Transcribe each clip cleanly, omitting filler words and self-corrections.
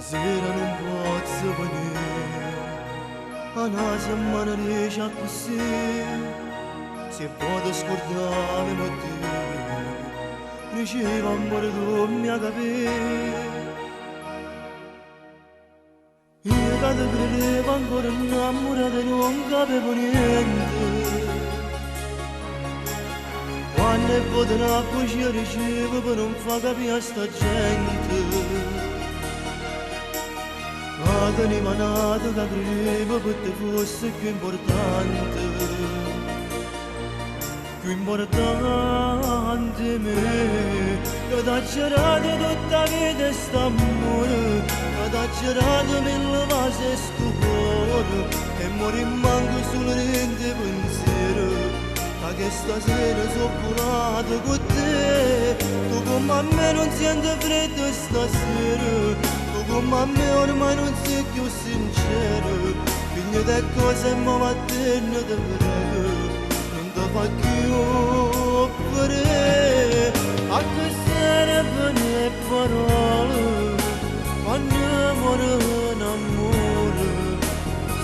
Stasera non posso venire, a casa ma non riesce così, se posso scordare ma te, diceva amore tu mi capire. Io che ti credevo ancora innamorata e non capivo niente, quando è venuta a bugia ricevo per non far capire a sta gente. Teneva nato che credevo per te fosse più importante me, che t'ha girato tutta la vita st'amore, che t'ha girato mille vasi sto cuore, e morì manco sul rende pensiero, che stasera sono volato con te, tu come a me non senti freddo stasera, come a me ormai non sei più sincero, figlio di cose ma va bene te prego, non ti fa più vedere, a che servono le parole, quando muore un amore,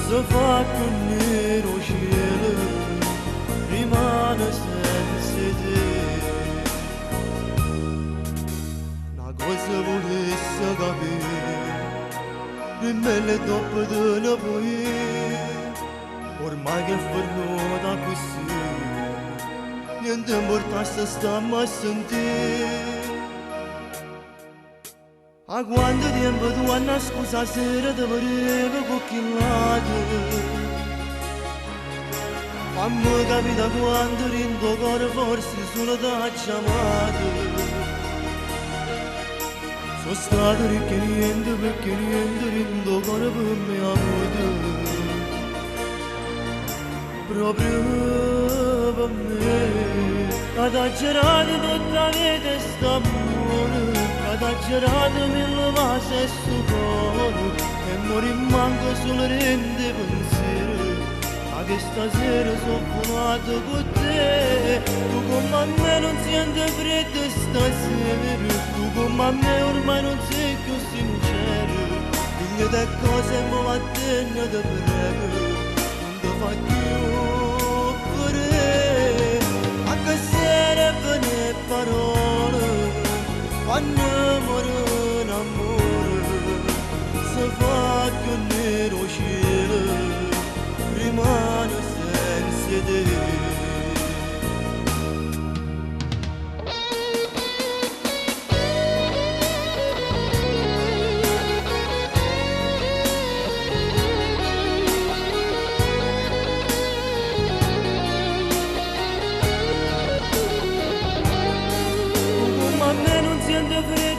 si fa con nero cielo, rimane senza te. Una cosa volesse capire, nemmeno dopo te ne puoi, ormai che è venuta così, niente importa stiamo a sentire. A quanto tempo tu hanno scusa sera ti volevo cucchiaiato, fammi capire quanto rindo cuore forse solo t'ha chiamato. Sono stato ricco niente perché niente rindo cuore per me avuto, proprio per me, che t'ha girato tutta la vita st'amore, che t'ha girato mille vasi e sto cuore, e morì manco solo rende pensiero, ma che stasera sono volato con te, tu come a me non senti freddo stasera, tu come a me ormai non sei più sincero, figlio di cose ma va bene te prego, non ti fa più vedere, a che servono le parole, quando muore un amore, si fa con nero cielo, rimane senza te. A me non sente freddo